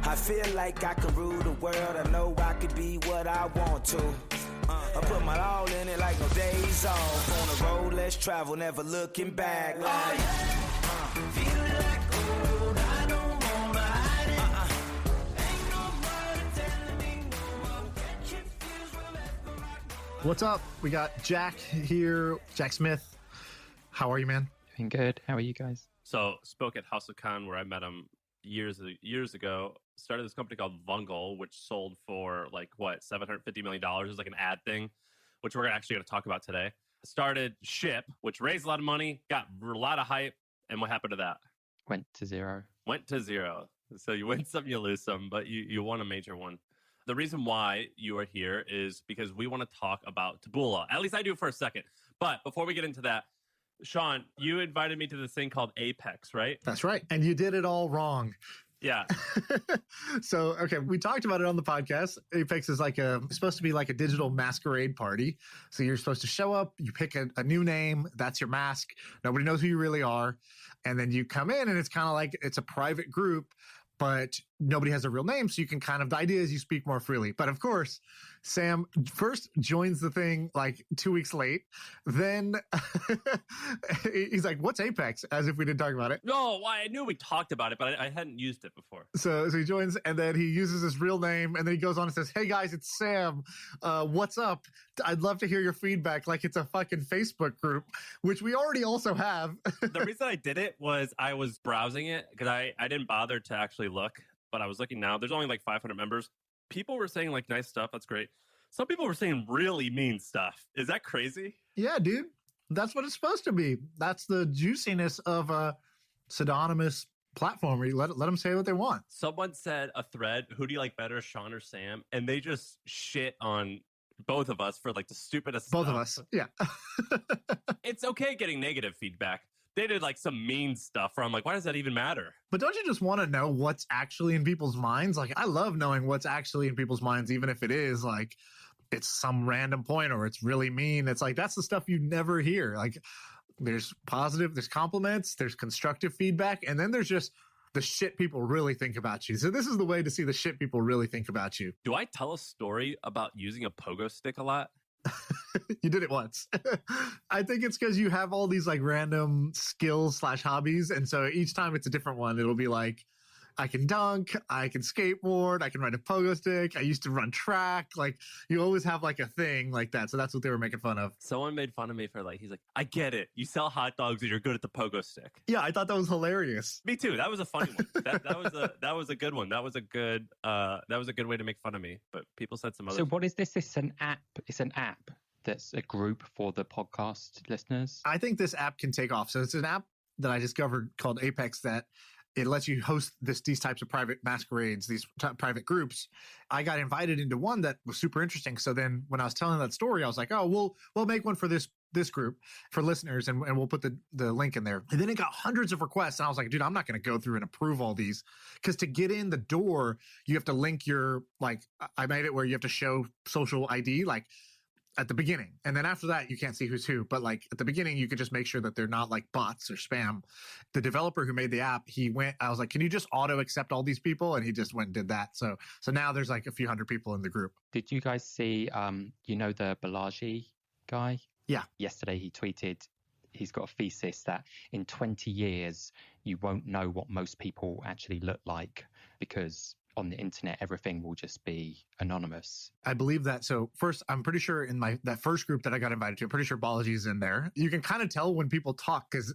I feel like I can rule the world. I know I could be what I want to. I put my all in it like no days off. On the road, let's travel, never looking back. Oh yeah, feel like gold. I don't wanna hide it. Ain't nobody telling me no. I'm catching feels wherever I go. What's up? We got Jack here, Jack Smith. How are you, man? Doing good. How are you guys? So, spoke at House of Khan where I met him years ago. Started this company called Vungle, which sold for $750 million. It was like an ad thing, which we're actually going to talk about today. Started Ship, which raised a lot of money, got a lot of hype. And what happened to that? Went to zero. So you win some, you lose some, but you won a major one. The reason why you are here is because we want to talk about Taboola. At least I do for a second. But before we get into that, Sean, you invited me to this thing called Apex, right? That's right. And you did it all wrong. Yeah. So, okay, we talked about it on the podcast. Apex is supposed to be like a digital masquerade party. So you're supposed to show up, you pick a new name, that's your mask. Nobody knows who you really are. And then you come in and it's kind of like it's a private group, but nobody has a real name. So you can the idea is you speak more freely. But of course, Sam first joins the thing like 2 weeks late. Then he's like, what's Apex? As if we didn't talk about it. No, I knew we talked about it, but I hadn't used it before. So he joins and then he uses his real name and then he goes on and says, hey guys, it's Sam. What's up? I'd love to hear your feedback like it's a fucking Facebook group, which we already also have. The reason I did it was I was browsing it because I didn't bother to actually look, but I was looking now. There's only like 500 members. People were saying like nice stuff. That's great. Some people were saying really mean stuff. Is that crazy? Yeah, dude. That's what it's supposed to be. That's the juiciness of a pseudonymous platform where you let them say what they want. Someone said a thread, who do you like better, Sean or Sam? And they just shit on both of us for like the stupidest Both stuff. of us, yeah. It's okay getting negative feedback. They did like some mean stuff where I'm like, why does that even matter? But don't you just want to know what's actually in people's minds? Like, I love knowing what's actually in people's minds, even if it is like it's some random point or it's really mean. It's like, that's the stuff you never hear. Like, there's positive, there's compliments, there's constructive feedback, and then there's just the shit people really think about you. So this is the way to see the shit people really think about you. Do I tell a story about using a pogo stick a lot? You did it once. I think it's because you have all these like random skills / hobbies. And so each time it's a different one. It'll be like, I can dunk, I can skateboard, I can ride a pogo stick. I used to run track. Like you always have like a thing like that. So that's what they were making fun of. Someone made fun of me for he's like, I get it. You sell hot dogs and you're good at the pogo stick. Yeah, I thought that was hilarious. Me too. That was a funny one. That was a good one. That was a good way to make fun of me. But people said some other. So what is this? It's an app. It's an app that's a group for the podcast listeners. I think this app can take off. So it's an app that I discovered called Apex that it lets you host these types of private masquerades, these private groups. I got invited into one that was super interesting. So then when I was telling that story, I was like, oh, we'll make one for this group for listeners and we'll put the link in there. And then it got hundreds of requests. And I was like, dude, I'm not going to go through and approve all these because to get in the door, you have to link your, I made it where you have to show social ID, at the beginning. And then after that, you can't see who's who. But at the beginning, you could just make sure that they're not like bots or spam. The developer who made the app, I was like, can you just auto accept all these people? And he just went and did that. So now there's like a few hundred people in the group. Did you guys see, the Balaji guy? Yeah. Yesterday he tweeted, he's got a thesis that in 20 years, you won't know what most people actually look like because on the internet, everything will just be anonymous. I believe that. So first, I'm pretty sure in that first group that I got invited to, I'm pretty sure Balaji's in there. You can kind of tell when people talk because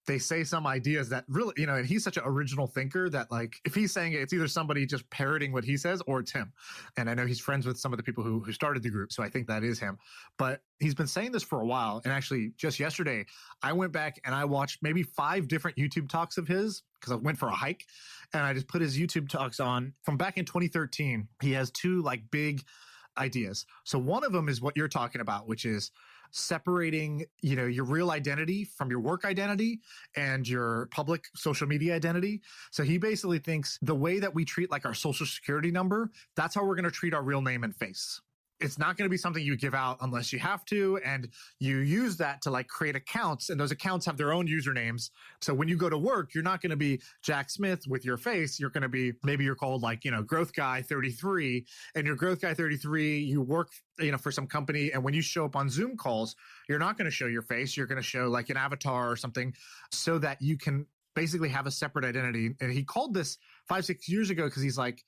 they say some ideas that really, and he's such an original thinker that if he's saying it, it's either somebody just parroting what he says or it's him. And I know he's friends with some of the people who started the group. So I think that is him. But he's been saying this for a while. And actually just yesterday, I went back and I watched maybe 5 different YouTube talks of his because I went for a hike and I just put his YouTube talks on from back in 2013. He has 2 big ideas. So one of them is what you're talking about, which is separating, your real identity from your work identity and your public social media identity. So he basically thinks the way that we treat our social security number, that's how we're going to treat our real name and face. it's not going to be something you give out unless you have to. And you use that to like create accounts, and those accounts have their own usernames. So when you go to work, you're not going to be Jack Smith with your face. You're going to be, maybe you're called like, Growth Guy 33, and you're Growth Guy 33, you work, for some company. And when you show up on Zoom calls, you're not going to show your face. You're going to show like an avatar or something so that you can basically have a separate identity. And he called this 5-6 years ago because he's like,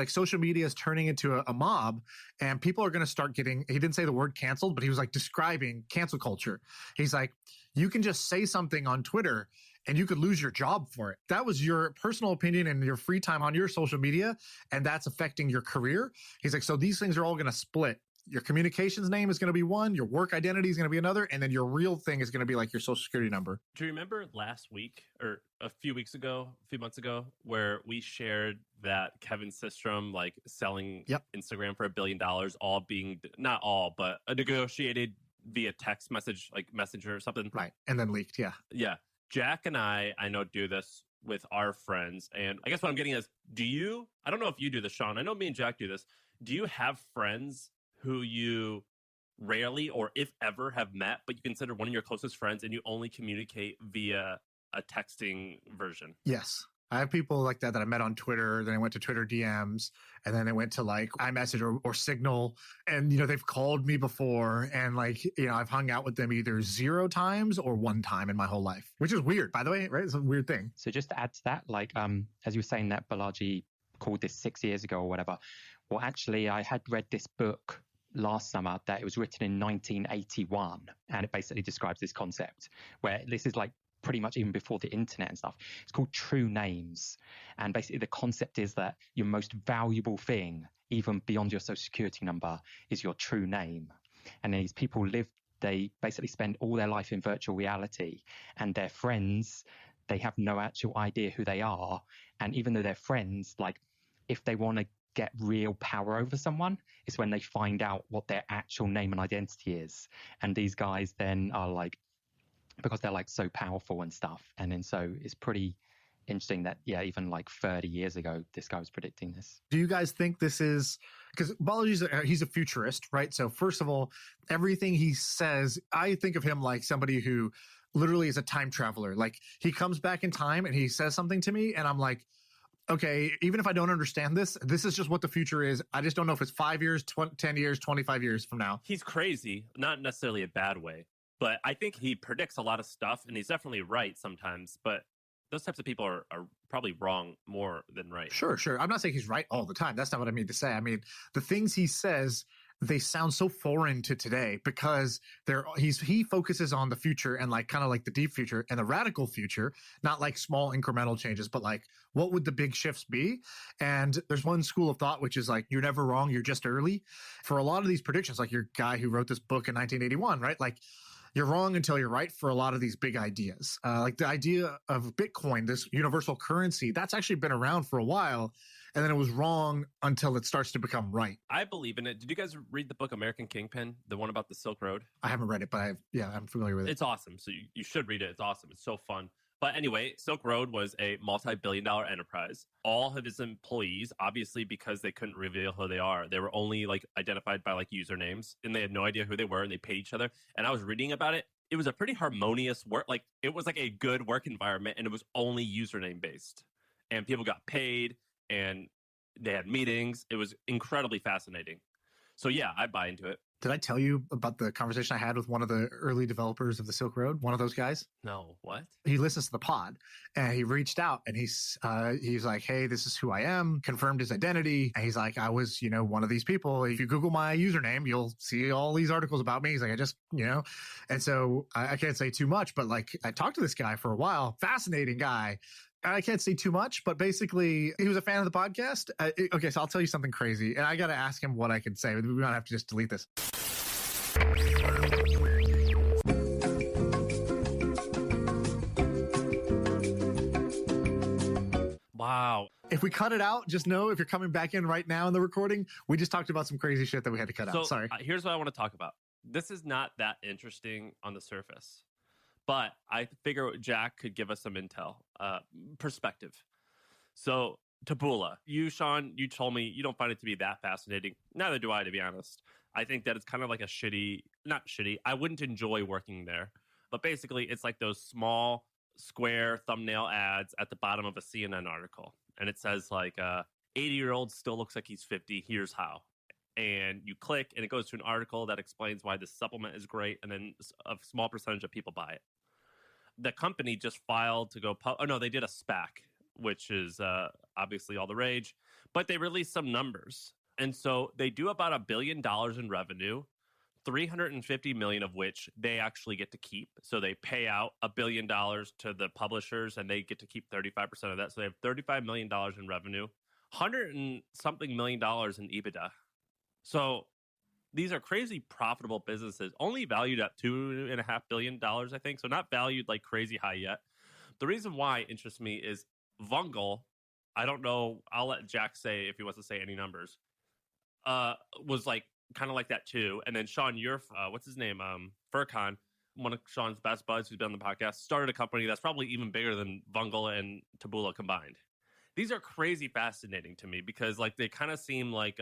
social media is turning into a mob, and people are going to start getting, he didn't say the word canceled, but he was like describing cancel culture. He's like, you can just say something on Twitter and you could lose your job for it. That was your personal opinion and your free time on your social media, and that's affecting your career. He's like, so these things are all going to split. Your communications name is going to be one, your work identity is going to be another, and then your real thing is going to be like your social security number. Do you remember last week or a few months ago, where we shared that Kevin Systrom like selling Instagram for $1 billion, all being, not all, but negotiated via text message, like Messenger or something? Right. And then leaked. Yeah. Yeah. Jack and I know do this with our friends. And I guess what I'm getting is, I don't know if you do this, Sean. I know me and Jack do this. Do you have friends who you rarely or if ever have met, but you consider one of your closest friends, and you only communicate via a texting version? Yes. I have people like that I met on Twitter. Then I went to Twitter DMs, and then I went to like iMessage or Signal. And, they've called me before, and like, I've hung out with them either 0 times or 1 time in my whole life, which is weird, by the way, right? It's a weird thing. So just to add to that, like, as you were saying that Balaji called this 6 years ago or whatever. Well, actually, I had read this book last summer that it was written in 1981, and it basically describes this concept where this is like pretty much even before the internet and stuff. It's called True Names, and basically the concept is that your most valuable thing, even beyond your social security number, is your true name. And these people they basically spend all their life in virtual reality, and their friends, they have no actual idea who they are. And even though they're friends, like if they want to get real power over someone, it's when they find out what their actual name and identity is. And these guys then are like, because they're like so powerful and stuff. And then so it's pretty interesting that, even like 30 years ago, this guy was predicting this. Do you guys think this is, because Balaji's he's a futurist, right? So first of all, everything he says, I think of him like somebody who literally is a time traveler. Like he comes back in time and he says something to me, and I'm like, okay, even if I don't understand this is just what the future is. I just don't know if it's 5 years, 10 years, 25 years from now. He's crazy, not necessarily a bad way, but I think he predicts a lot of stuff, and he's definitely right sometimes, but those types of people are probably wrong more than right. Sure. I'm not saying he's right all the time. That's not what I mean to say. I mean, the things he says, they sound so foreign to today because he focuses on the future and like kind of like the deep future and the radical future, not like small incremental changes, but like what would the big shifts be? And there's one school of thought which is like, you're never wrong, you're just early. For a lot of these predictions, like your guy who wrote this book in 1981, right? Like you're wrong until you're right for a lot of these big ideas. Like the idea of Bitcoin, this universal currency, that's actually been around for a while. And then it was wrong until it starts to become right. I believe in it. Did you guys read the book American Kingpin, the one about the Silk Road? I haven't read it, but I'm familiar with it. It's awesome. So you should read it. It's awesome. It's so fun. But anyway, Silk Road was a multi-billion-dollar enterprise. All of his employees, obviously because they couldn't reveal who they are, they were only like identified by like usernames, and they had no idea who they were, and they paid each other. And I was reading about it. It was a pretty harmonious work. Like it was like a good work environment, and it was only username based. And people got paid, and they had meetings. It was incredibly fascinating. So yeah, I buy into it. Did I tell you about the conversation I had with one of the early developers of the Silk Road? One of those guys? No, what? He listens to the pod, and he reached out, and he's like, hey, this is who I am, confirmed his identity. And he's like, I was, one of these people. If you Google my username, you'll see all these articles about me. He's like, I just, and so I can't say too much, but like I talked to this guy for a while. Fascinating guy. I can't say too much, but basically he was a fan of the podcast. Okay, so I'll tell you something crazy, and I got to ask him what I can say. We might have to just delete this. Wow. If we cut it out, just know if you're coming back in right now in the recording, we just talked about some crazy shit that we had to cut out. Sorry. Here's what I want to talk about. This is not that interesting on the surface, but I figure Jack could give us some intel, perspective. So Taboola. You, Sean, you told me you don't find it to be that fascinating. Neither do I, to be honest. I think that it's kind of like not shitty. I wouldn't enjoy working there. But basically, it's like those small square thumbnail ads at the bottom of a CNN article. And it says like, 80-year-old still looks like he's 50. Here's how. And you click and it goes to an article that explains why this supplement is great. And then a small percentage of people buy it. The company just filed to go, they did a SPAC, which is obviously all the rage, but they released some numbers. And so they do about $1 billion in revenue, 350 million of which they actually get to keep. So they pay out $1 billion to the publishers and they get to keep 35% of that. So they have $35 million in revenue, 100 and something million dollars in EBITDA. So these are crazy profitable businesses, only valued at $2.5 billion, I think. So not valued like crazy high yet. The reason why it interests me is Vungle, I don't know, I'll let Jack say if he wants to say any numbers, was like kind of like that too. And then Sean, what's his name? Furkan, one of Sean's best buds who's been on the podcast, started a company that's probably even bigger than Vungle and Taboola combined. These are crazy fascinating to me because like they kind of seem like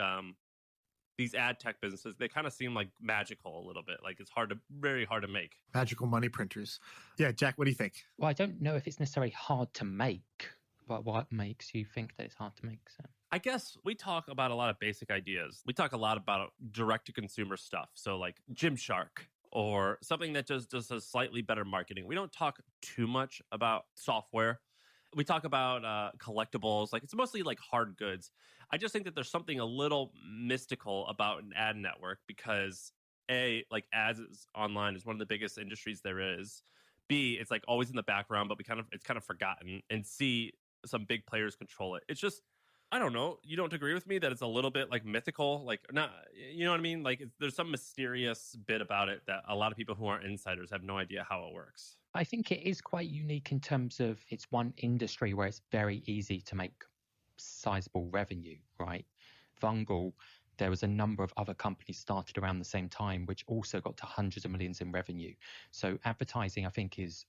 these ad tech businesses, they kind of seem like magical a little bit. Like it's very hard to make. Magical money printers. Yeah, Jack, what do you think? Well, I don't know if it's necessarily hard to make, but what makes you think that it's hard to make? So I guess we talk about a lot of basic ideas. We talk a lot about direct-to-consumer stuff. So like Gymshark or something that just does a slightly better marketing. We don't talk too much about software. We talk about collectibles. Like it's mostly like hard goods. I just think that there's something a little mystical about an ad network because A, like ads online is one of the biggest industries there is. B, it's like always in the background, but it's kind of forgotten. And C, some big players control it. It's just, I don't know. You don't agree with me that it's a little bit like mythical, like not, you know what I mean? Like there's some mysterious bit about it that a lot of people who aren't insiders have no idea how it works. I think it is quite unique in terms of it's one industry where it's very easy to make sizable revenue, right? Vungle, there was a number of other companies started around the same time, which also got to hundreds of millions in revenue. So advertising, I think, is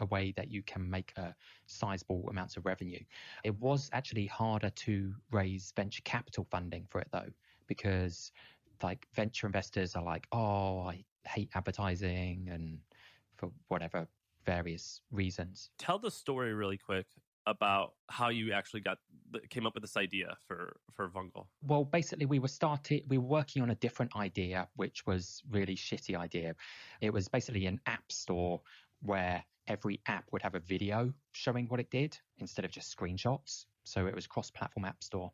a way that you can make sizable amounts of revenue. It was actually harder to raise venture capital funding for it, though, because like venture investors are like, oh, I hate advertising and for whatever various reasons. Tell the story really quick about how you actually came up with this idea for Vungle. Well, basically we were working on a different idea, which was really shitty idea. It was basically an app store where every app would have a video showing what it did instead of just screenshots. So it was cross-platform app store.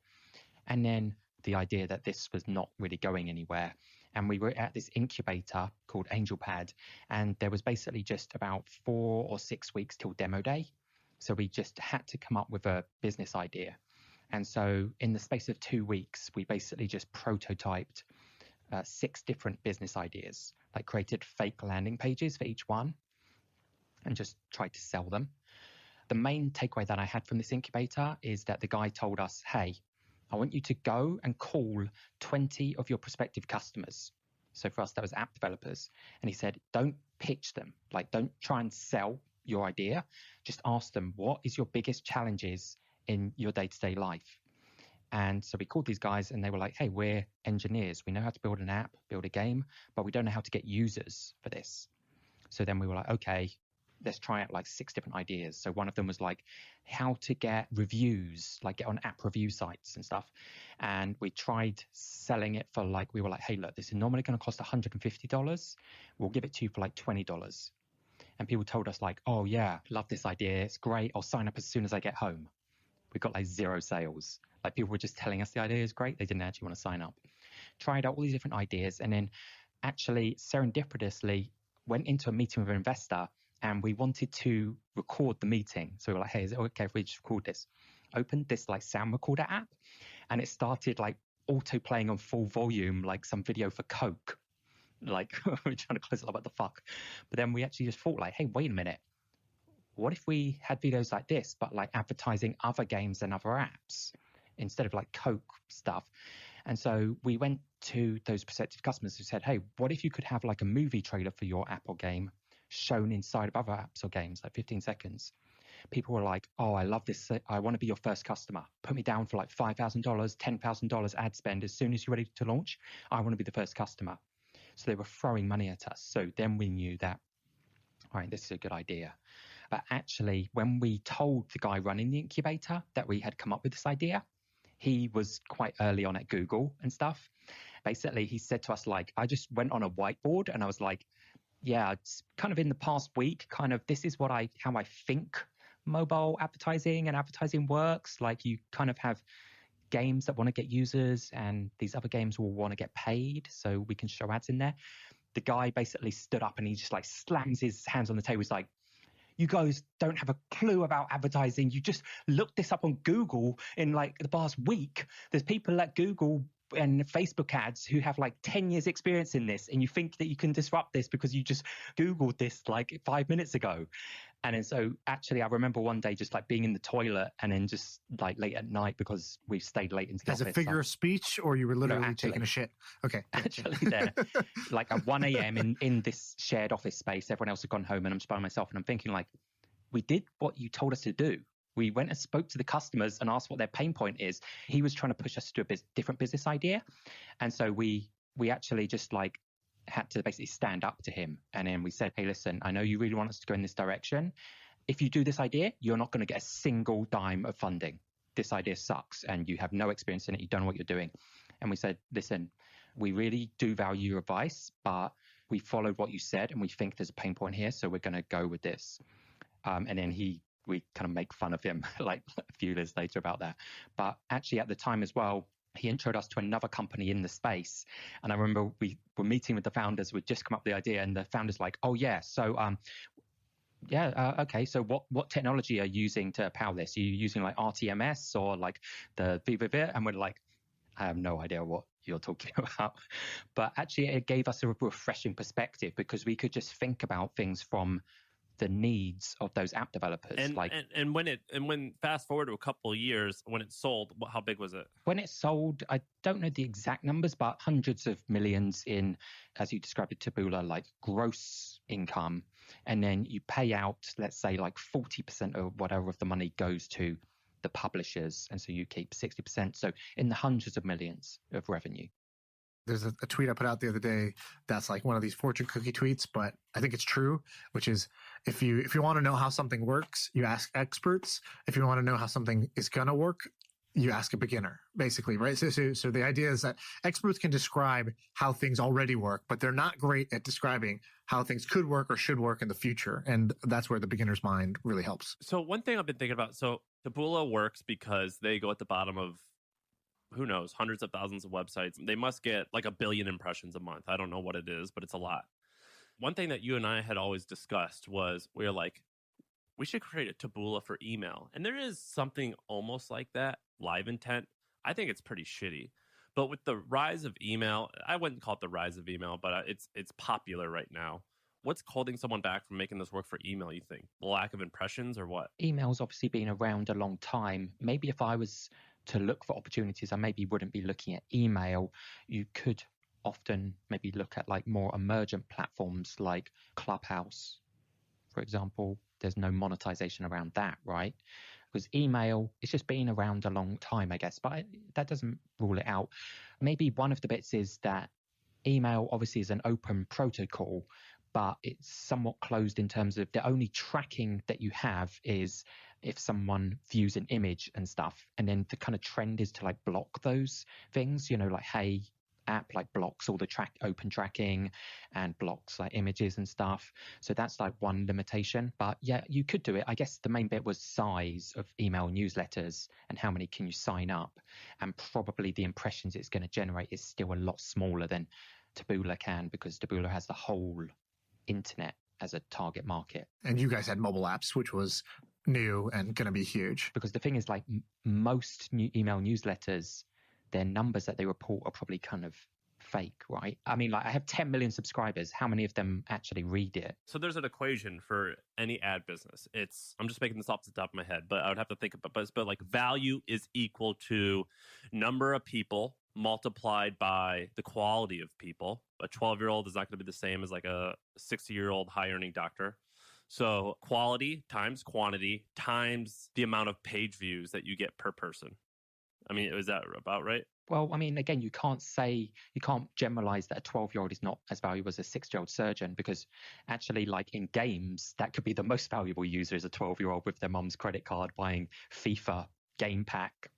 And then the idea that this was not really going anywhere. And we were at this incubator called AngelPad, and there was basically just about 4 or 6 weeks till demo day. So we just had to come up with a business idea. And so in the space of 2 weeks, we basically just prototyped 6 different business ideas, like created fake landing pages for each one and just tried to sell them. The main takeaway that I had from this incubator is that the guy told us, hey, I want you to go and call 20 of your prospective customers. So for us, that was app developers. And he said, don't pitch them. Like, don't try and sell your idea. Just ask them, what is your biggest challenges in your day-to-day life? And so we called these guys and they were like, hey, we're engineers. We know how to build an app, build a game, but we don't know how to get users for this. So then we were like, okay, let's try out like 6 different ideas. So one of them was like how to get reviews, like get on app review sites and stuff. And we tried selling it for like, we were like, hey, look, this is normally going to cost $150. We'll give it to you for like $20. And people told us like, oh yeah, love this idea. It's great. I'll sign up as soon as I get home. We got like 0 sales. Like people were just telling us the idea is great. They didn't actually want to sign up. Tried out all these different ideas. And then actually serendipitously went into a meeting with an investor. And we wanted to record the meeting. So we were like, hey, is it okay if we just record this? Opened this like sound recorder app and it started like auto playing on full volume, like some video for Coke. Like we're trying to close it up, what the fuck? But then we actually just thought like, hey, wait a minute. What if we had videos like this, but like advertising other games and other apps instead of like Coke stuff? And so we went to those prospective customers who said, hey, what if you could have like a movie trailer for your app or game shown inside of other apps or games, like 15 seconds. people were like, oh, I love this. I want to be your first customer. Put me down for like $5,000, $10,000 ad spend. As soon as you're ready to launch, I want to be the first customer. So they were throwing money at us. So then we knew that, all right, this is a good idea. But actually, when we told the guy running the incubator that we had come up with this idea, he was quite early on at Google and stuff. Basically, he said to us, like, I just went on a whiteboard and I was like, yeah, it's kind of in the past week, kind of this is how I think mobile advertising and advertising works. Like you kind of have games that want to get users and these other games will want to get paid so we can show ads in there. The guy basically stood up and he just like slams his hands on the table. He's like, you guys don't have a clue about advertising. You just looked this up on Google in like the past week. There's people at Google and Facebook ads who have like 10 years experience in this, and you think that you can disrupt this because you just Googled this like 5 minutes ago. And then so actually I remember one day just like being in the toilet and then just like late at night because we stayed late into the office. As a figure of speech, or you were literally taking a shit? Okay. Actually there, like at 1 a.m. in this shared office space, everyone else had gone home and I'm just by myself and I'm thinking like, we did what you told us to do. We went and spoke to the customers and asked what their pain point is. He was trying to push us to a different business idea. And so we actually just like had to basically stand up to him. And then we said, hey, listen, I know you really want us to go in this direction. If you do this idea, you're not going to get a single dime of funding. This idea sucks and you have no experience in it. You don't know what you're doing. And we said, listen, we really do value your advice, but we followed what you said and we think there's a pain point here. So we're going to go with this. And then we kind of make fun of him like a few years later about that. But actually at the time as well, he introed us to another company in the space. And I remember we were meeting with the founders, we'd just come up with the idea and the founders like, oh yeah, so okay, so what technology are you using to power this? Are you using like RTMS or like the Viva? And we're like, I have no idea what you're talking about. But actually it gave us a refreshing perspective because we could just think about things from the needs of those app developers. And when fast forward to a couple of years, when it sold, how big was it? When it sold, I don't know the exact numbers, but hundreds of millions in, as you described it, Taboola, like gross income. And then you pay out, let's say like 40% of whatever of the money goes to the publishers. And so you keep 60%. So in the hundreds of millions of revenue. There's a tweet I put out the other day that's like one of these fortune cookie tweets, but I think it's true, which is if you want to know how something works, you ask experts. If you want to know how something is going to work, you ask a beginner, basically, right? So the idea is that experts can describe how things already work, but they're not great at describing how things could work or should work in the future. And that's where the beginner's mind really helps. So one thing I've been thinking about, so Taboola works because they go at the bottom of, who knows, hundreds of thousands of websites. They must get like 1 billion impressions a month. I don't know what it is, but it's a lot. One thing that you and I had always discussed was we were like, we should create a Taboola for email. And there is something almost like that, live intent. I think it's pretty shitty. But with the rise of email, I wouldn't call it the rise of email, but it's popular right now. What's holding someone back from making this work for email, you think? The lack of impressions or what? Email's obviously been around a long time. Maybe if I was to look for opportunities, I maybe wouldn't be looking at email. You could often maybe look at like more emergent platforms like Clubhouse, for example. There's no monetization around that, right? Because email, it's just been around a long time, I guess, but that doesn't rule it out. Maybe one of the bits is that email obviously is an open protocol, but it's somewhat closed in terms of the only tracking that you have is if someone views an image and stuff. And then the kind of trend is to like block those things, like Hey app like blocks all the open tracking and blocks like images and stuff. So that's like one limitation. But yeah, you could do it. I guess the main bit was size of email newsletters and how many can you sign up. And probably the impressions it's going to generate is still a lot smaller than Taboola can, because Taboola has the whole internet as a target market. And you guys had mobile apps, which was new and going to be huge. Because the thing is, like most new email newsletters, their numbers that they report are probably kind of fake, right? I mean, like I have 10 million subscribers. How many of them actually read it? So there's an equation for any ad business. I'm just making this off the top of my head, but I would have to think about it. But like value is equal to number of people multiplied by the quality of people. A 12-year-old is not going to be the same as like a 60-year-old high-earning doctor. So quality times quantity times the amount of page views that you get per person. I mean, is that about right? Well, I mean, again, you can't generalize that a 12-year-old is not as valuable as a 6-year-old surgeon, because actually, like in games, that could be the most valuable user is a 12-year-old with their mum's credit card buying FIFA game pack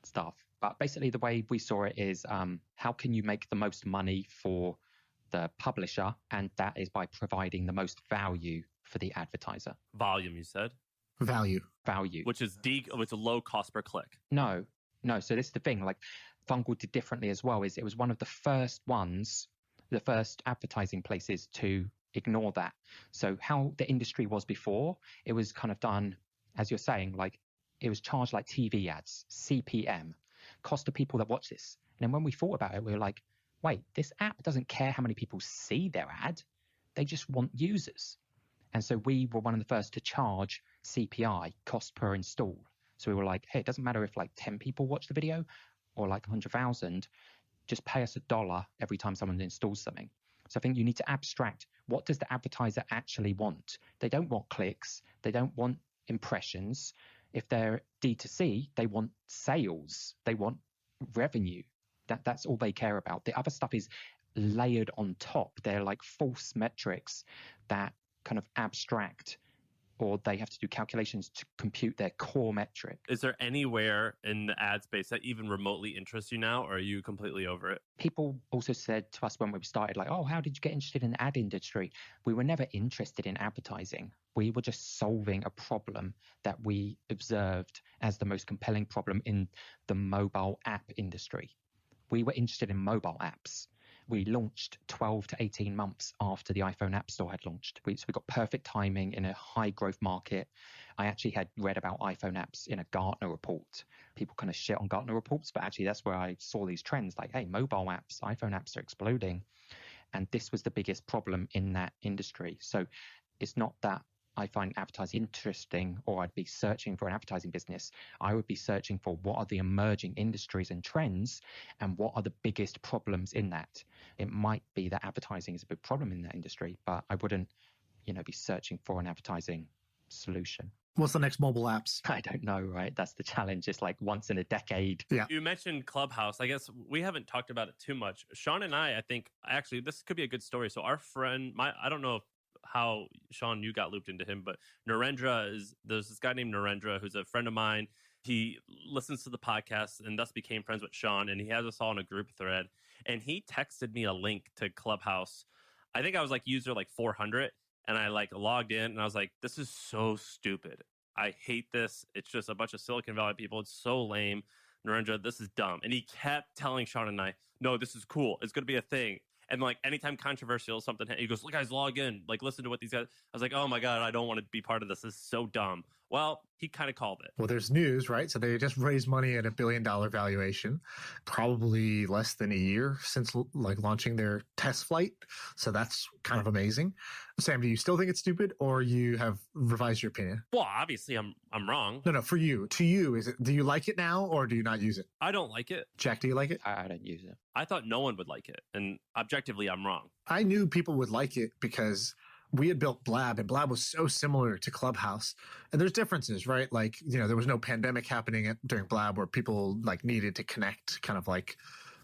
stuff. But basically, the way we saw it is how can you make the most money for the publisher? And that is by providing the most value for the advertiser. Volume, you said? Value. Which is a low cost per click. No. So this is the thing. Like Fungal did differently as well. Is it was one of the first advertising places to ignore that. So how the industry was before, it was kind of done, as you're saying, like it was charged like TV ads, CPM, cost of people that watch this. And then when we thought about it, we were like, wait, this app doesn't care how many people see their ad. They just want users. And so we were one of the first to charge CPI, cost per install. So we were like, hey, it doesn't matter if like 10 people watch the video or like 100,000, just pay us $1 every time someone installs something. So I think you need to abstract, what does the advertiser actually want? They don't want clicks. They don't want impressions. If they're D2C, they want sales. They want revenue. That's all they care about. The other stuff is layered on top. They're like false metrics that kind of abstract, or they have to do calculations to compute their core metric. Is there anywhere in the ad space that even remotely interests you now, or are you completely over it? People also said to us when we started, like, oh, how did you get interested in the ad industry? We were never interested in advertising. We were just solving a problem that we observed as the most compelling problem in the mobile app industry. We were interested in mobile apps. We launched 12 to 18 months after the iPhone App Store had launched. So we got perfect timing in a high growth market. I actually had read about iPhone apps in a Gartner report. People kind of shit on Gartner reports, but actually that's where I saw these trends like, hey, mobile apps, iPhone apps are exploding. And this was the biggest problem in that industry. So it's not that I find advertising interesting or I'd be searching for an advertising business. I would be searching for what are the emerging industries and trends and what are the biggest problems in that. It might be that advertising is a big problem in that industry, but I wouldn't, be searching for an advertising solution. What's the next mobile apps? I don't know, right? That's the challenge. It's like once in a decade. Yeah. You mentioned Clubhouse. I guess we haven't talked about it too much. Sean and I think, actually, this could be a good story. So our friend, I don't know how, Sean, you got looped into him, but there's this guy named Narendra who's a friend of mine. He listens to the podcast and thus became friends with Sean, and he has us all in a group thread. And he texted me a link to Clubhouse. I think I was like user 400, and I logged in and I was like, this is so stupid. I hate this. It's just a bunch of Silicon Valley people. It's so lame. Narendra, this is dumb. And he kept telling Sean and I, no, this is cool. It's going to be a thing. And anytime controversial something, he goes, look, guys, log in. Listen to what these guys. I was like, oh my God, I don't want to be part of this. This is so dumb. Well, he kind of called it. Well, there's news, right? So they just raised money at $1 billion valuation, probably less than a year since launching their test flight. So that's kind of amazing. Sam, do you still think it's stupid, or you have revised your opinion? Well, obviously I'm wrong. No, for you. To you, do you like it now, or do you not use it? I don't like it. Jack, do you like it? I don't use it. I thought no one would like it. And objectively, I'm wrong. I knew people would like it because we had built Blab, and Blab was so similar to Clubhouse. And there's differences, right? There was no pandemic happening during Blab where people needed to connect, kind of like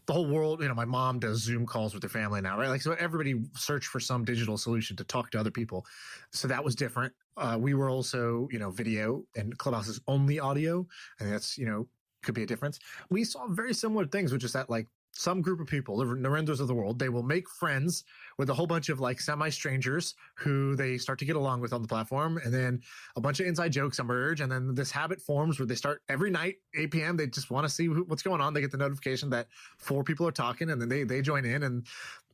the whole world. My mom does Zoom calls with her family now, right? So everybody searched for some digital solution to talk to other people. So that was different. We were also, video, and Clubhouse is only audio. And that's, could be a difference. We saw very similar things, which is that some group of people, the Narendras of the world, they will make friends with a whole bunch of semi-strangers who they start to get along with on the platform. And then a bunch of inside jokes emerge. And then this habit forms where they start every night, 8 p.m. They just want to see what's going on. They get the notification that 4 people are talking, and then they join in, and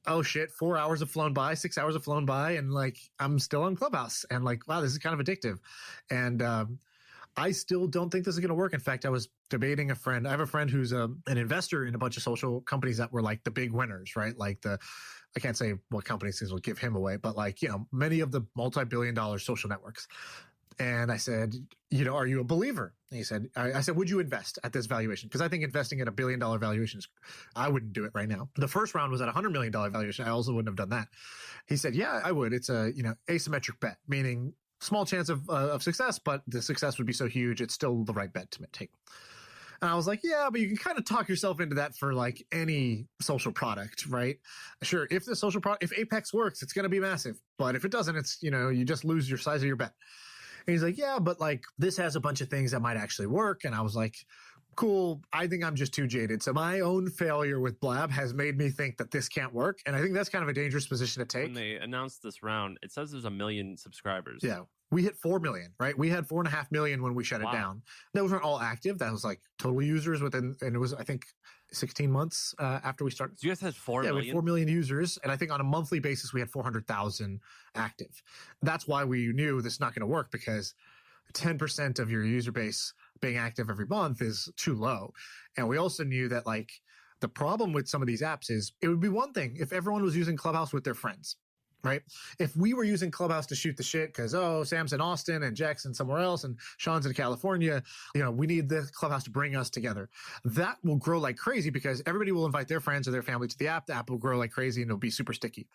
oh shit, 4 hours have flown by, 6 hours have flown by. And I'm still on Clubhouse, and wow, this is kind of addictive. And, I still don't think this is going to work. In fact, I was debating a friend. I have a friend who's an investor in a bunch of social companies that were the big winners, right? I can't say what companies will give him away, but many of the multi-billion-dollar social networks. And I said, are you a believer? And he said, I said, would you invest at this valuation? Because I think investing at $1 billion valuation I wouldn't do it right now. The first round was at $100 million valuation. I also wouldn't have done that. He said, yeah, I would. It's a, asymmetric bet, meaning small chance of success, but the success would be so huge. It's still the right bet to take. And I was like, yeah, but you can kind of talk yourself into that for like any social product, right? Sure. If the social product, if Apex works, it's going to be massive. But if it doesn't, it's, you just lose your size of your bet. And he's like, yeah, but like this has a bunch of things that might actually work. And I was like, cool. I think I'm just too jaded. So my own failure with Blab has made me think that this can't work. And I think that's kind of a dangerous position to take. When they announced this round, it says there's 1 million subscribers. Yeah. We hit 4 million, right? We had 4.5 million when we shut it down. Those weren't all active. That was like total users within, and it was, I think, 16 months after we started. So you guys had 4 million? Yeah, we had 4 million users. And I think on a monthly basis, we had 400,000 active. That's why we knew this is not going to work, because 10% of your user base being active every month is too low. And we also knew that like the problem with some of these apps is it would be one thing if everyone was using Clubhouse with their friends. Right? If we were using Clubhouse to shoot the shit because, Sam's in Austin and Jack's in somewhere else and Sean's in California, we need the Clubhouse to bring us together. That will grow like crazy because everybody will invite their friends or their family to the app. The app will grow like crazy and it'll be super sticky.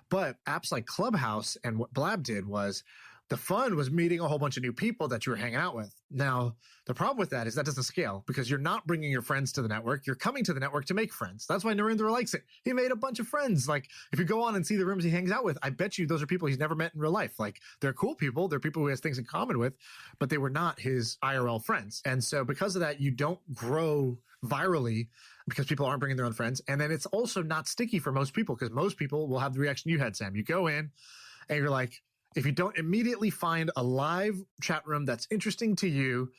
But apps like Clubhouse and what Blab did was the fun was meeting a whole bunch of new people that you were hanging out with. Now, the problem with that is that doesn't scale because you're not bringing your friends to the network. You're coming to the network to make friends. That's why Narendra likes it. He made a bunch of friends. Like, if you go on and see the rooms he hangs out with, I bet you those are people he's never met in real life. Like, they're cool people. They're people who he has things in common with, but they were not his IRL friends. And so because of that, you don't grow virally because people aren't bringing their own friends. And then it's also not sticky for most people because most people will have the reaction you had, Sam. You go in and you're like, if you don't immediately find a live chat room that's interesting to you,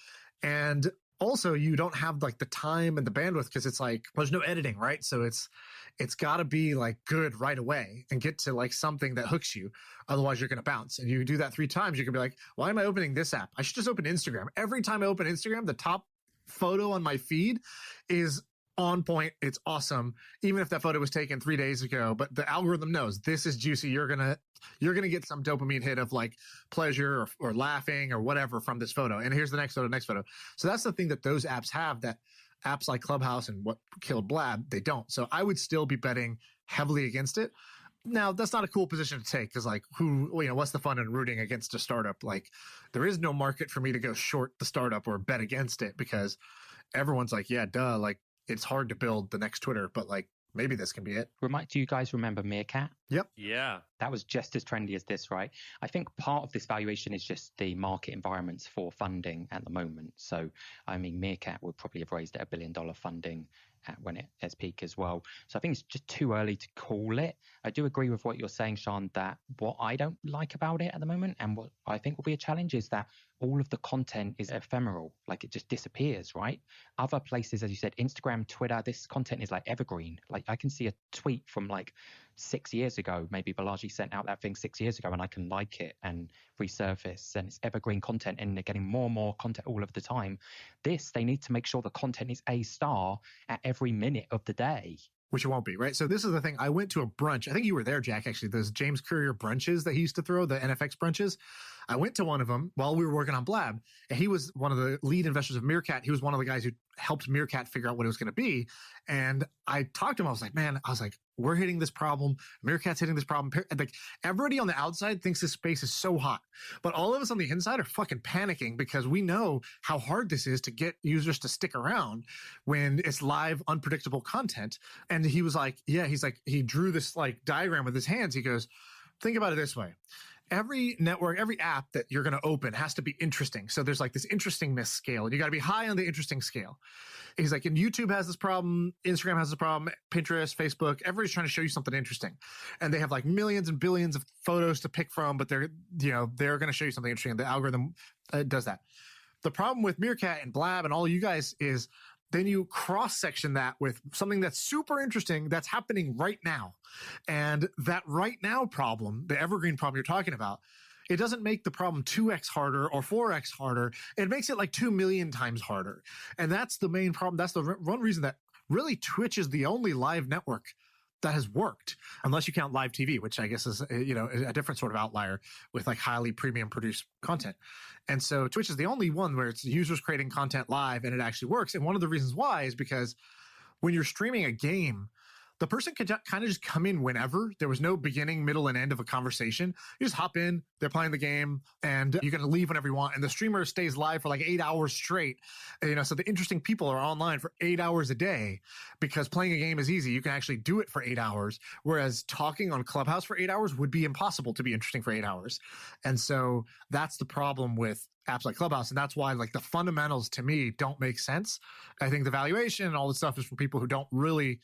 and also you don't have like the time and the bandwidth because it's like there's no editing, right? So it's got to be like good right away and get to like something that hooks you. Otherwise, you're going to bounce. And you do that 3 times, you can be like, why am I opening this app? I should just open Instagram. Every time I open Instagram, the top photo on my feed is on point. It's awesome. Even if that photo was taken 3 days ago, but the algorithm knows this is juicy. You're going to get some dopamine hit of like pleasure or laughing or whatever from this photo. And here's the next photo. So that's the thing that those apps have that apps like Clubhouse and what killed Blab, they don't. So I would still be betting heavily against it. Now, that's not a cool position to take because like what's the fun in rooting against a startup? Like there is no market for me to go short the startup or bet against it because everyone's like, yeah, duh. Like, it's hard to build the next Twitter, but like maybe this can be it. Do you guys remember Meerkat? Yep. Yeah. That was just as trendy as this, right? I think part of this valuation is just the market environments for funding at the moment. So, I mean, Meerkat would probably have raised at $1 billion funding when it has peak as well. So I think it's just too early to call it. I do agree with what you're saying, Sean, that what I don't like about it at the moment and what I think will be a challenge is that all of the content is ephemeral, like it just disappears, right? Other places, as you said, Instagram, Twitter, this content is like evergreen. Like I can see a tweet from like 6 years ago, maybe Balaji sent out that thing 6 years ago and I can like it and resurface and it's evergreen content and they're getting more and more content all of the time. They need to make sure the content is A star at every minute of the day. Which it won't be, right? So this is the thing. I went to a brunch. I think you were there, Jack, actually. Those James Courier brunches that he used to throw, the NFX brunches. I went to one of them while we were working on Blab, and he was one of the lead investors of Meerkat. He was one of the guys who helped Meerkat figure out what it was going to be. And I talked to him. I was like, we're hitting this problem. Meerkat's hitting this problem. Like everybody on the outside thinks this space is so hot, but all of us on the inside are fucking panicking because we know how hard this is to get users to stick around when it's live, unpredictable content. And he was like, he drew this like diagram with his hands. He goes, think about it this way. Every network, every app that you're going to open has to be interesting. So there's like this interestingness scale and you got to be high on the interesting scale. He's like, and YouTube has this problem. Instagram has this problem. Pinterest, Facebook, everybody's trying to show you something interesting. And they have like millions and billions of photos to pick from, but they're going to show you something interesting. The algorithm does that. The problem with Meerkat and Blab and all you guys is then you cross-section that with something that's super interesting that's happening right now. And that right now problem, the evergreen problem you're talking about, it doesn't make the problem 2x harder or 4x harder. It makes it like 2 million times harder. And that's the main problem. That's the one reason that really Twitch is the only live network that has worked, unless you count live TV, which I guess is, a different sort of outlier with like highly premium produced content. And so Twitch is the only one where it's users creating content live and it actually works. And one of the reasons why is because when you're streaming a game, the person can kind of just come in whenever. There was no beginning, middle, and end of a conversation. You just hop in, they're playing the game, and you can leave whenever you want. And the streamer stays live for like 8 hours straight. So the interesting people are online for 8 hours a day, because playing a game is easy. You can actually do it for 8 hours, whereas talking on Clubhouse for 8 hours would be impossible to be interesting for 8 hours. And so that's the problem with apps like Clubhouse. And that's why like the fundamentals to me don't make sense. I think the valuation and all this stuff is for people who don't really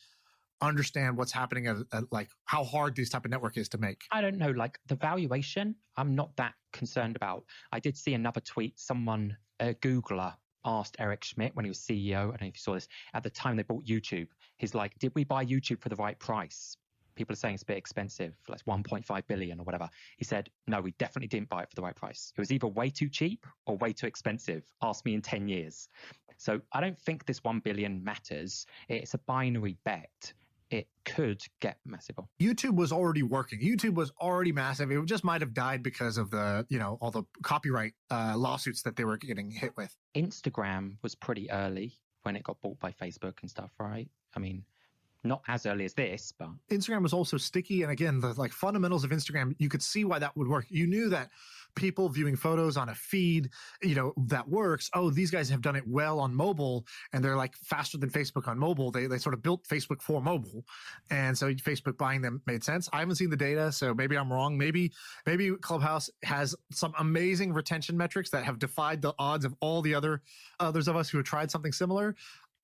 understand what's happening at like how hard this type of network is to make. I don't know, like the valuation, I'm not that concerned about. I did see another tweet. Someone, a Googler, asked Eric Schmidt when he was CEO, I don't know if you saw this, at the time they bought YouTube. He's like, did we buy YouTube for the right price? People are saying it's a bit expensive, like 1.5 billion or whatever. He said, no, we definitely didn't buy it for the right price. It was either way too cheap or way too expensive. Ask me in 10 years. So I don't think this 1 billion matters. It's a binary bet. It could get massive. YouTube was already working. YouTube was already massive. It just might have died because of the, all the copyright lawsuits that they were getting hit with. Instagram was pretty early when it got bought by Facebook and stuff, right? I mean, not as early as this, but Instagram was also sticky. And again, the like fundamentals of Instagram, you could see why that would work. You knew that people viewing photos on a feed, that works. Oh, these guys have done it well on mobile, and they're like faster than Facebook on mobile. They sort of built Facebook for mobile. And so Facebook buying them made sense. I haven't seen the data, so maybe I'm wrong. Maybe Clubhouse has some amazing retention metrics that have defied the odds of all the others of us who have tried something similar.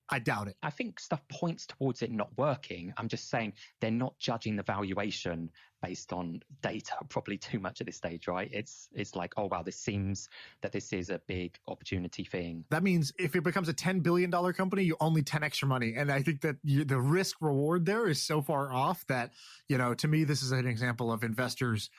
I doubt it. I think stuff points towards it not working. I'm just saying they're not judging the valuation based on data probably too much at this stage, right? It's like, oh, wow, this seems that this is a big opportunity thing. That means if it becomes a $10 billion company, you only 10x your money. And I think that the risk reward there is so far off that, to me, this is an example of investors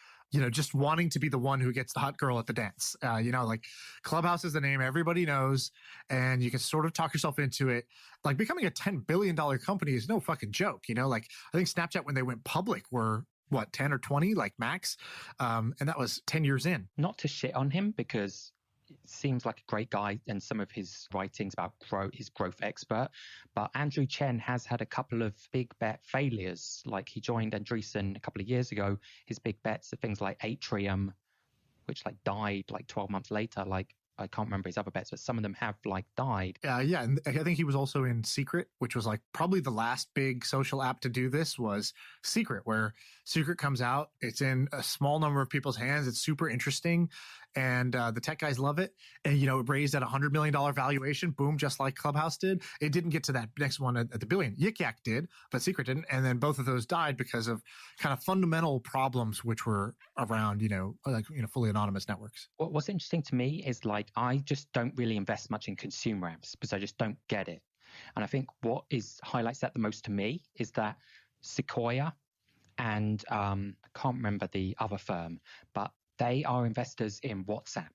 just wanting to be the one who gets the hot girl at the dance. Like Clubhouse is the name everybody knows, and you can sort of talk yourself into it. Like becoming a $10 billion company is no fucking joke. Like I think Snapchat, when they went public, were what, 10 or 20, like max. And that was 10 years in. Not to shit on him, because seems like a great guy, and some of his writings about his growth expert. But Andrew Chen has had a couple of big bet failures. Like he joined Andreessen a couple of years ago. His big bets are things like Atrium, which like died like 12 months later. Like I can't remember his other bets, but some of them have like died. Yeah. And I think he was also in Secret, which was like probably the last big social app to do this was Secret, where Secret comes out. It's in a small number of people's hands. It's super interesting. And the tech guys love it. And, it raised at $100 million valuation. Boom, just like Clubhouse did. It didn't get to that next one at the billion. Yik Yak did, but Secret didn't. And then both of those died because of kind of fundamental problems which were around, fully anonymous networks. What's interesting to me is like, I just don't really invest much in consumer apps because I just don't get it. And I think what highlights that the most to me is that Sequoia and I can't remember the other firm, but they are investors in WhatsApp,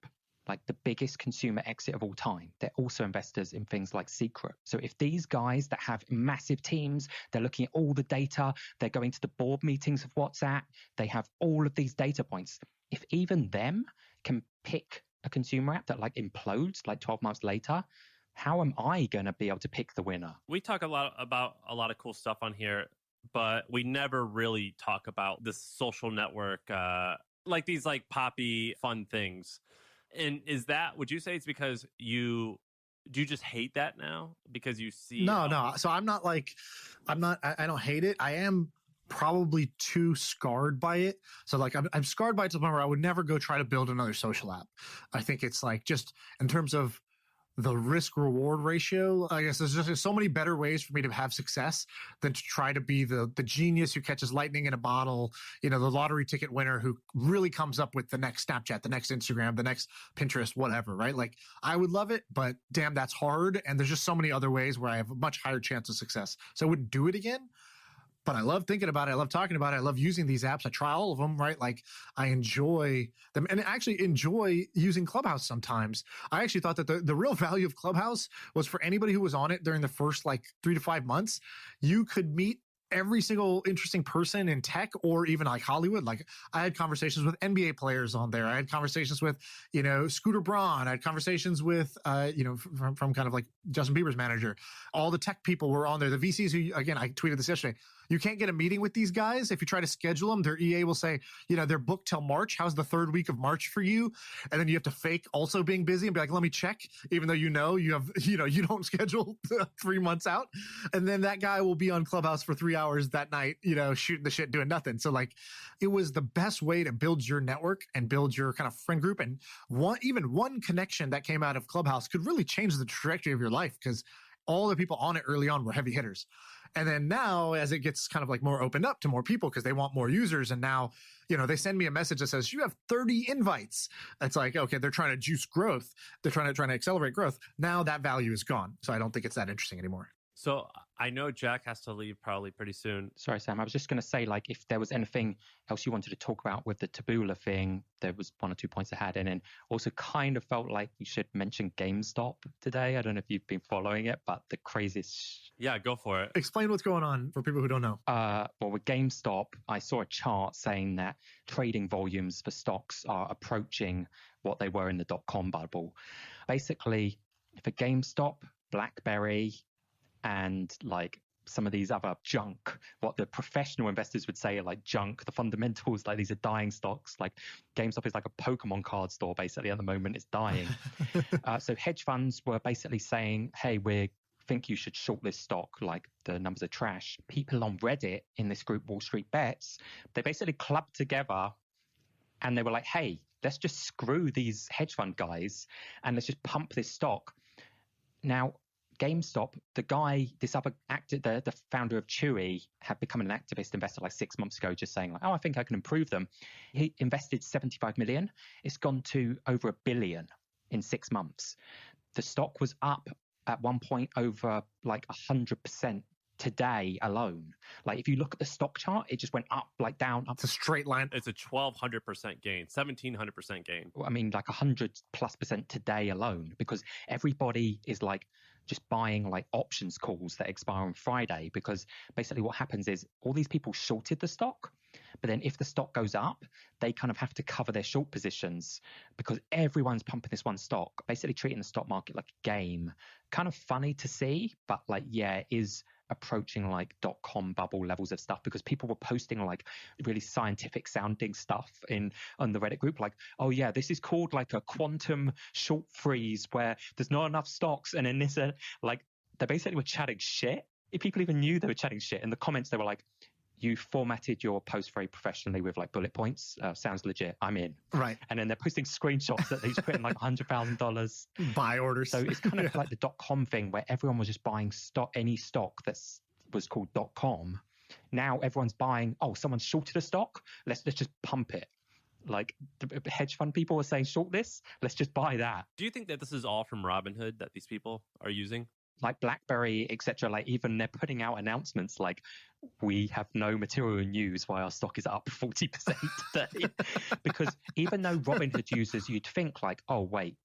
like the biggest consumer exit of all time. They're also investors in things like Secret. So if these guys that have massive teams, they're looking at all the data, they're going to the board meetings of WhatsApp, they have all of these data points. If even them can pick a consumer app that like implodes like 12 months later, how am I going to be able to pick the winner? We talk a lot about a lot of cool stuff on here, but we never really talk about this social network, like these like poppy fun things. And would you say it's because do you just hate that now because you see? No. So I don't hate it. I am probably too scarred by it. So like I'm scarred by it to the point where I would never go try to build another social app. I think it's like, just in terms of the risk reward ratio, I guess there's so many better ways for me to have success than to try to be the genius who catches lightning in a bottle, the lottery ticket winner who really comes up with the next Snapchat, the next Instagram, the next Pinterest, whatever, right? Like I would love it, but damn, that's hard. And there's just so many other ways where I have a much higher chance of success. So I wouldn't do it again. But I love thinking about it. I love talking about it. I love using these apps. I try all of them, right? Like I enjoy them, and I actually enjoy using Clubhouse sometimes. I actually thought that the real value of Clubhouse was for anybody who was on it during the first like 3 to 5 months. You could meet every single interesting person in tech or even like Hollywood. Like I had conversations with NBA players on there. I had conversations with, Scooter Braun. I had conversations with, from kind of like Justin Bieber's manager. All the tech people were on there. The VCs who, again, I tweeted this yesterday. You can't get a meeting with these guys. If you try to schedule them, their EA will say, they're booked till March. How's the third week of March for you? And then you have to fake also being busy and be like, let me check, even though you have, you don't schedule 3 months out. And then that guy will be on Clubhouse for 3 hours that night, shooting the shit, doing nothing. So like it was the best way to build your network and build your kind of friend group. And one connection that came out of Clubhouse could really change the trajectory of your life, because all the people on it early on were heavy hitters. And then now, as it gets kind of like more opened up to more people because they want more users, and now, they send me a message that says, you have 30 invites. It's like, okay, they're trying to juice growth. They're trying to accelerate growth. Now that value is gone. So I don't think it's that interesting anymore. So I know Jack has to leave probably pretty soon. Sorry, Sam. I was just going to say, like, if there was anything else you wanted to talk about with the Taboola thing, there was 1 or 2 points I had. And then also kind of felt like you should mention GameStop today. I don't know if you've been following it, but the craziest... Yeah, go for it. Explain what's going on for people who don't know. Well, with GameStop, I saw a chart saying that trading volumes for stocks are approaching what they were in the dot-com bubble. Basically, for GameStop, BlackBerry, and like some of these other junk, what the professional investors would say are like junk, the fundamentals, like these are dying stocks. Like GameStop is like a Pokemon card store basically at the moment. It's dying. So hedge funds were basically saying, hey, we think you should short this stock, like the numbers are trash. People on Reddit in this group, WallStreetBets, they basically clubbed together and they were like, hey, let's just screw these hedge fund guys and let's just pump this stock. Now, GameStop, the guy, this other actor, the founder of Chewy, had become an activist investor like 6 months ago, just saying like, oh, I think I can improve them. He invested 75 million. It's gone to over $1 billion in 6 months. The stock was up at one point over like 100% today alone. Like if you look at the stock chart, it just went up, like down, up. It's a straight line. It's a 1,200% gain, 1,700% gain. I mean, like 100+% today alone, because everybody is like just buying like options calls that expire on Friday, because basically what happens is all these people shorted the stock, but then if the stock goes up, they kind of have to cover their short positions because everyone's pumping this one stock, basically treating the stock market like a game. Kind of funny to see, but like, yeah, it is approaching like dot-com bubble levels of stuff, because people were posting like really scientific sounding stuff on the Reddit group, like, oh yeah, this is called like a quantum short freeze where there's not enough stocks, and then this like they basically were chatting shit. If people even knew they were chatting shit, in the comments they were like, you formatted your post very professionally with like bullet points. Sounds legit. I'm in. Right. And then they're posting screenshots that they just put in like $100,000 buy orders. So it's kind of like the .com thing where everyone was just buying any stock that was called .com. Now everyone's buying, oh, someone shorted a stock. Let's just pump it. Like the hedge fund people are saying, short this. Let's just buy that. Do you think that this is all from Robinhood that these people are using? Like BlackBerry, etc. Like even they're putting out announcements like, we have no material news why our stock is up 40% today. Because even though Robinhood users, you'd think like, oh, wait,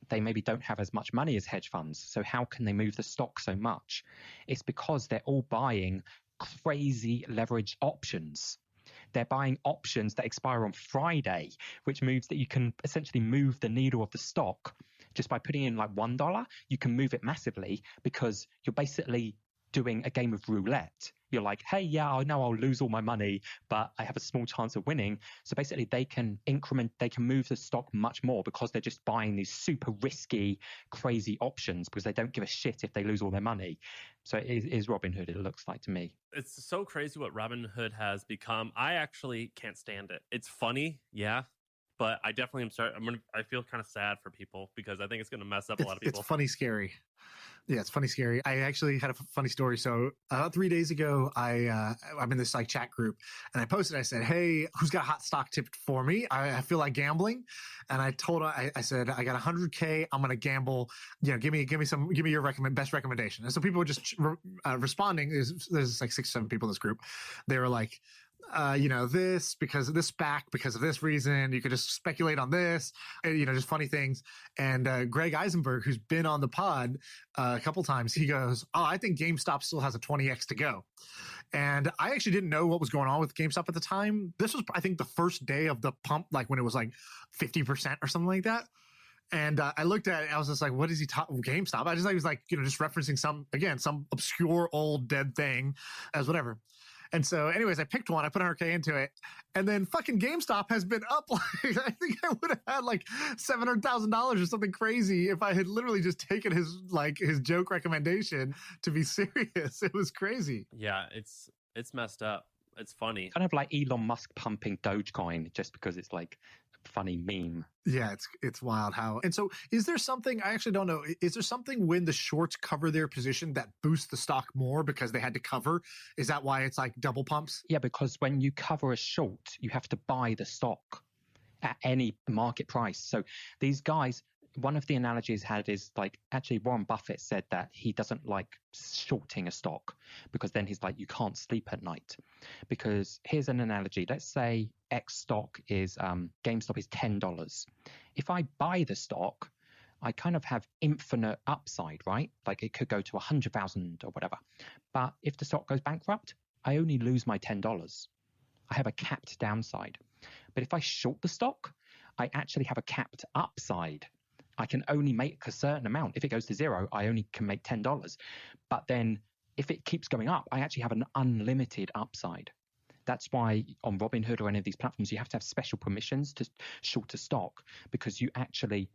they maybe don't have as much money as hedge funds. So how can they move the stock so much? It's because they're all buying crazy leverage options. They're buying options that expire on Friday, which means that you can essentially move the needle of the stock. Just by putting in like $1, you can move it massively because you're basically doing a game of roulette. You're like, hey, yeah, I know I'll lose all my money, but I have a small chance of winning. So basically they can move the stock much more because they're just buying these super risky, crazy options because they don't give a shit if they lose all their money. So it is Robinhood, it looks like to me. It's so crazy what Robinhood has become. I actually can't stand it. It's funny, yeah. But I definitely I feel kind of sad for people because I think it's going to mess up a lot of people. It's funny, scary. Yeah, it's funny, scary. I actually had a funny story. So 3 days ago, I'm in this like chat group and I posted, I said, hey, who's got hot stock tipped for me? I feel like gambling. And I told her, I said, I got 100K. I'm going to gamble. You know, give me your best recommendation. And so people were just responding. There's like 6 or 7 people in this group. They were like, this because of this SPAC, because of this reason. You could just speculate on this, and, just funny things. And Greg Eisenberg, who's been on the pod a couple times, he goes, "Oh, I think GameStop still has a 20x to go." And I actually didn't know what was going on with GameStop at the time. This was, I think, the first day of the pump, like when it was like 50% or something like that. And I looked at it, I was just like, what is he talking GameStop? I just thought he was like, just referencing some obscure old dead thing as whatever. And so anyways, I picked one, I put 100K into it, and then fucking GameStop has been up like, I think I would have had like $700,000 or something crazy if I had literally just taken his joke recommendation to be serious. It was crazy. Yeah, it's messed up. It's funny. Kind of like Elon Musk pumping Dogecoin just because it's like a funny meme. Yeah, it's wild how. And so is there something, I actually don't know, is there something when the shorts cover their position that boosts the stock more because they had to cover? Is that why it's like double pumps? Yeah, because when you cover a short, you have to buy the stock at any market price. So these guys, one of the analogies had is like, actually Warren Buffett said that he doesn't like shorting a stock because then he's like, you can't sleep at night. Because here's an analogy. Let's say X stock is, GameStop is $10. If I buy the stock, I kind of have infinite upside, right? Like it could go to 100,000 or whatever. But if the stock goes bankrupt, I only lose my $10. I have a capped downside. But if I short the stock, I actually have a capped upside. I can only make a certain amount. If it goes to zero, I only can make $10. But then if it keeps going up, I actually have an unlimited upside. That's why on Robinhood or any of these platforms, you have to have special permissions to short a stock because you actually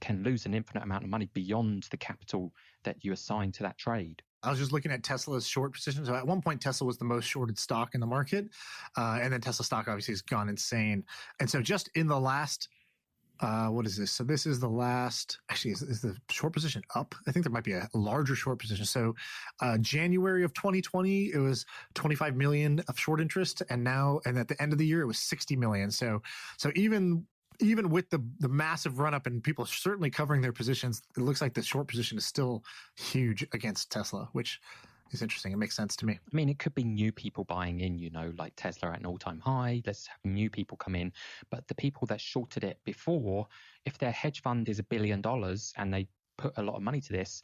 can lose an infinite amount of money beyond the capital that you assign to that trade. I was just looking at Tesla's short position. So at one point, Tesla was the most shorted stock in the market. And then Tesla stock obviously has gone insane. And so just in the last... what is this? So this is the last, actually, is the short position up? I think there might be a larger short position. So January of 2020, it was 25 million of short interest. And at the end of the year, it was 60 million. So even with the massive run up and people certainly covering their positions, it looks like the short position is still huge against Tesla, which is interesting. It makes sense to me. I mean, it could be new people buying in, like Tesla at an all-time high. Let's have new people come in. But the people that shorted it before, if their hedge fund is $1 billion and they put a lot of money to this,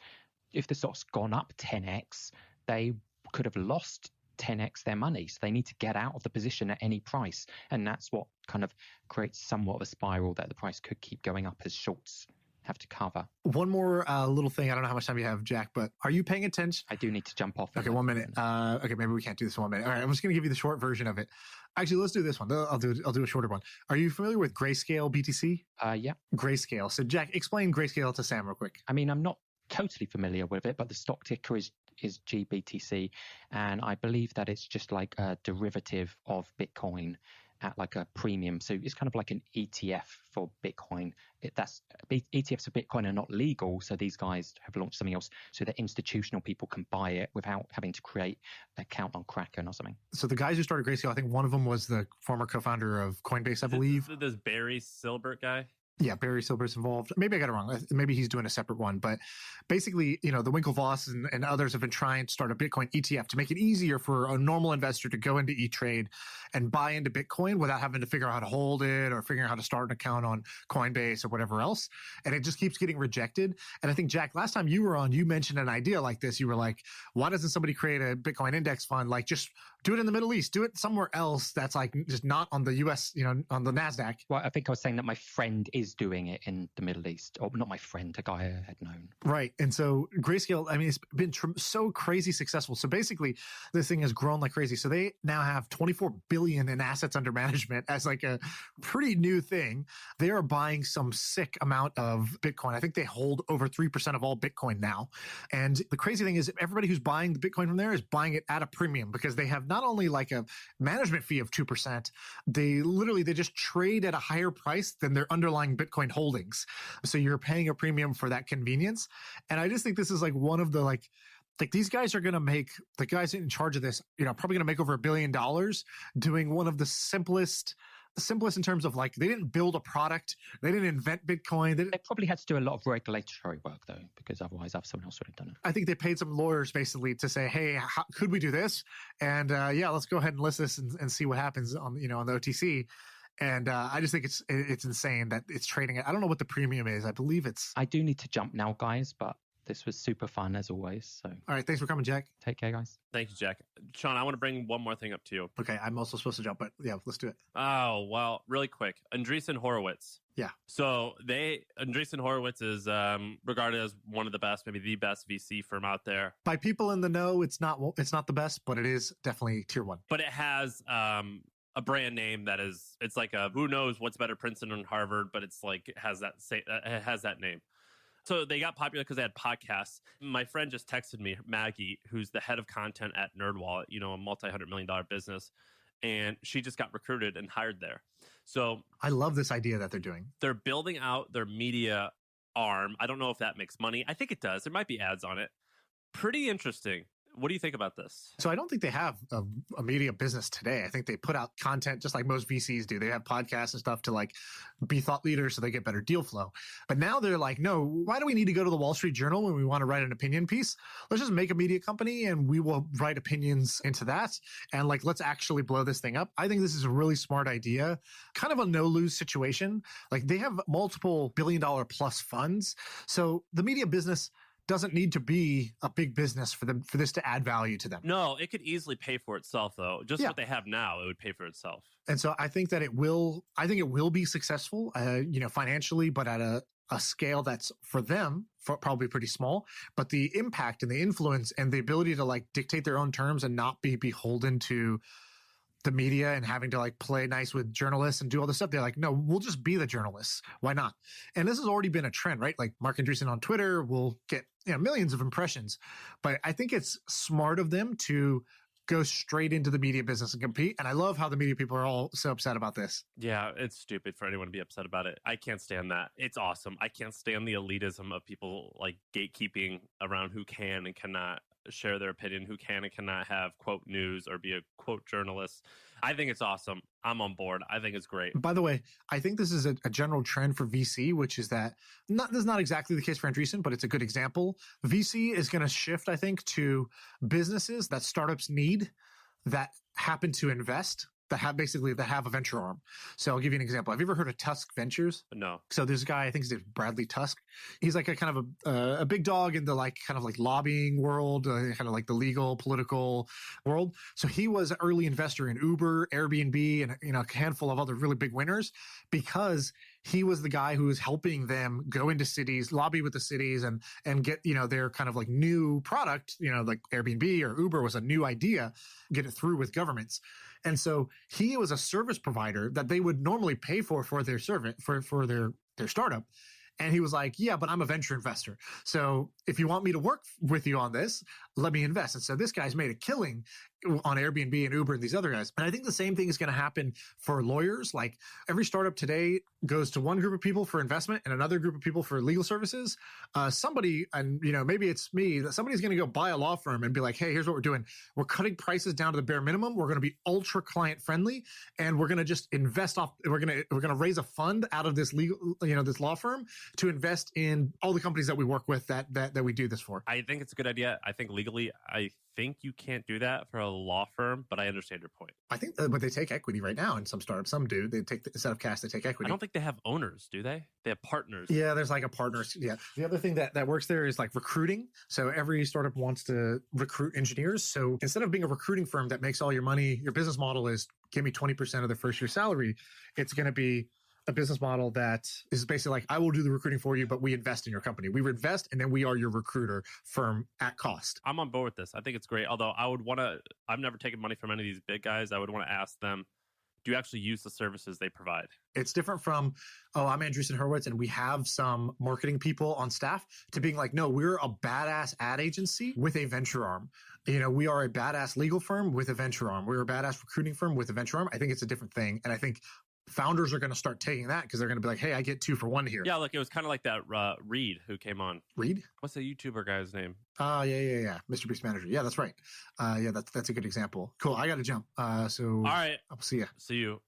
if the stock's gone up 10x, they could have lost 10x their money. So they need to get out of the position at any price. And that's what kind of creates somewhat of a spiral that the price could keep going up as shorts have to cover. One more little thing. I don't know how much time you have, Jack, but are you paying attention? I do need to jump off. Okay, 1 minute. Okay, maybe we can't do this in 1 minute. All right, I'm just going to give you the short version of it. Actually, let's do this one. I'll do a shorter one. Are you familiar with Grayscale BTC? Yeah. Grayscale. So, Jack, explain Grayscale to Sam real quick. I mean, I'm not totally familiar with it, but the stock ticker is GBTC, and I believe that it's just like a derivative of Bitcoin at like a premium. So it's kind of like an ETF for Bitcoin. ETFs for Bitcoin are not legal, so these guys have launched something else so that institutional people can buy it without having to create an account on Kraken or something. So the guys who started Grayscale, I think one of them was the former co-founder of Coinbase, I believe. This Barry Silbert guy? Yeah, Barry Silber's involved. Maybe I got it wrong. Maybe he's doing a separate one. But basically, the Winklevoss and others have been trying to start a Bitcoin ETF to make it easier for a normal investor to go into E-Trade and buy into Bitcoin without having to figure out how to hold it or figuring out how to start an account on Coinbase or whatever else. And it just keeps getting rejected. And I think, Jack, last time you were on, you mentioned an idea like this. You were like, why doesn't somebody create a Bitcoin index fund? Like, just do it in the Middle East. Do it somewhere else that's like just not on the US, on the NASDAQ. Well, I think I was saying that my friend is doing it in the Middle East. Or not my friend, a guy I had known. Right. And so Grayscale, I mean, it's been so crazy successful. So basically, this thing has grown like crazy. So they now have 24 billion in assets under management as like a pretty new thing. They are buying some sick amount of Bitcoin. I think they hold over 3% of all Bitcoin now. And the crazy thing is everybody who's buying the Bitcoin from there is buying it at a premium because they have not only like a management fee of 2%, they just trade at a higher price than their underlying Bitcoin holdings. So you're paying a premium for that convenience. And I just think this is like one of the like these guys are going to make, the guys in charge of this, probably going to make over $1 billion doing one of the simplest simplest in terms of like they didn't build a product, they didn't invent Bitcoin. They probably had to do a lot of regulatory work though, because otherwise someone else would have done it. I think they paid some lawyers basically to say, hey, could we do this? And yeah, let's go ahead and list this and see what happens on on the OTC. And I just think it's insane that it's trading. I don't know what the premium is. I believe it's. I do need to jump now, guys, but this was super fun as always. So, all right, thanks for coming, Jack. Take care, guys. Thank you, Jack. Sean, I want to bring one more thing up to you. Okay, I'm also supposed to jump, but yeah, let's do it. Oh, well, really quick. Andreessen Horowitz. Yeah. So Andreessen Horowitz is regarded as one of the best, maybe the best VC firm out there. By people in the know, it's not the best, but it is definitely tier one. But it has a brand name that is, it's like a who knows what's better, Princeton or Harvard, but it's like it has that name. So they got popular because they had podcasts. My friend just texted me, Maggie, who's the head of content at NerdWallet, a multi-$100 million business, and she just got recruited and hired there. So I love this idea that they're doing. They're building out their media arm. I don't know if that makes money. I think it does. There might be ads on it. Pretty interesting. What do you think about this? So I don't think they have a media business today. I think they put out content just like most VCs do. They have podcasts and stuff to like be thought leaders so they get better deal flow. But now they're like, no, why do we need to go to the Wall Street Journal when we want to write an opinion piece? Let's just make a media company and we will write opinions into that. And like, let's actually blow this thing up. I think this is a really smart idea, kind of a no-lose situation. Like they have multiple billion-dollar plus funds. So the media business doesn't need to be a big business for this to add value to them. No, it could easily pay for itself though. Just what they have now, it would pay for itself. And so I think that it will be successful, financially, but at a scale that's for them probably pretty small. But the impact and the influence and the ability to like dictate their own terms and not be beholden to the media and having to like play nice with journalists and do all this stuff. They're like, no, we'll just be the journalists. Why not? And this has already been a trend, right? Like Mark Andreessen on Twitter will get millions of impressions, but I think it's smart of them to go straight into the media business and compete. And I love how the media people are all so upset about this. Yeah, it's stupid for anyone to be upset about it. I can't stand that. It's awesome. I can't stand the elitism of people like gatekeeping around who can and cannot share their opinion, who can and cannot have quote news or be a quote journalist. I think it's awesome. I'm on board. I think it's great. By the way, I think this is a general trend for VC, which is that this is not exactly the case for Andreessen, but it's a good example. VC is going to shift, I think, to businesses that startups need that happen to invest, that have a venture arm. So I'll give you an example. Have you ever heard of Tusk Ventures? No. So there's a guy, I think his name's Bradley Tusk. He's like a kind of a big dog in the like kind of like lobbying world, kind of like the legal political world. So he was an early investor in Uber, Airbnb, and a handful of other really big winners because he was the guy who was helping them go into cities, lobby with the cities, and get their kind of like new product, like Airbnb or Uber was a new idea, get it through with governments. And so he was a service provider that they would normally pay for their service for their startup. And he was like, yeah, but I'm a venture investor. So if you want me to work with you on this, let me invest. And so this guy's made a killing on Airbnb and Uber and these other guys. And I think the same thing is going to happen for lawyers. Like every startup today goes to one group of people for investment and another group of people for legal services. Somebody, and maybe it's me, that somebody's going to go buy a law firm and be like, hey, here's what we're doing. We're cutting prices down to the bare minimum. We're going to be ultra client friendly. And we're going to just invest off. We're going to raise a fund out of this legal, this law firm to invest in all the companies that we work with that we do this for. I think it's a good idea. I think legally, I think you can't do that for a law firm, but I understand your point. I think, but they take equity right now in some startups. Some do. They take instead of cash, they take equity. I don't think they have owners, do they? They have partners. Yeah, there's like a partners. Yeah. The other thing that works there is like recruiting. So every startup wants to recruit engineers. So instead of being a recruiting firm that makes all your money, your business model is give me 20% of the first year salary. It's going to be a business model that is basically like, I will do the recruiting for you, but we invest in your company. We invest and then we are your recruiter firm at cost. I'm on board with this. I think it's great. Although I've never taken money from any of these big guys. I would want to ask them, do you actually use the services they provide? It's different from, I'm Andreessen Horowitz and we have some marketing people on staff, to being like, no, we're a badass ad agency with a venture arm. We are a badass legal firm with a venture arm. We're a badass recruiting firm with a venture arm. I think it's a different thing. And I think founders are going to start taking that because they're going to be like, hey, I get 2 for 1 here. Yeah, like it was kind of like that Reed who came on. Reed? What's the YouTuber guy's name? Yeah. Mr. Beast Manager. Yeah, that's right. Yeah, that's a good example. Cool. I got to jump. So all right. I'll see you. See you.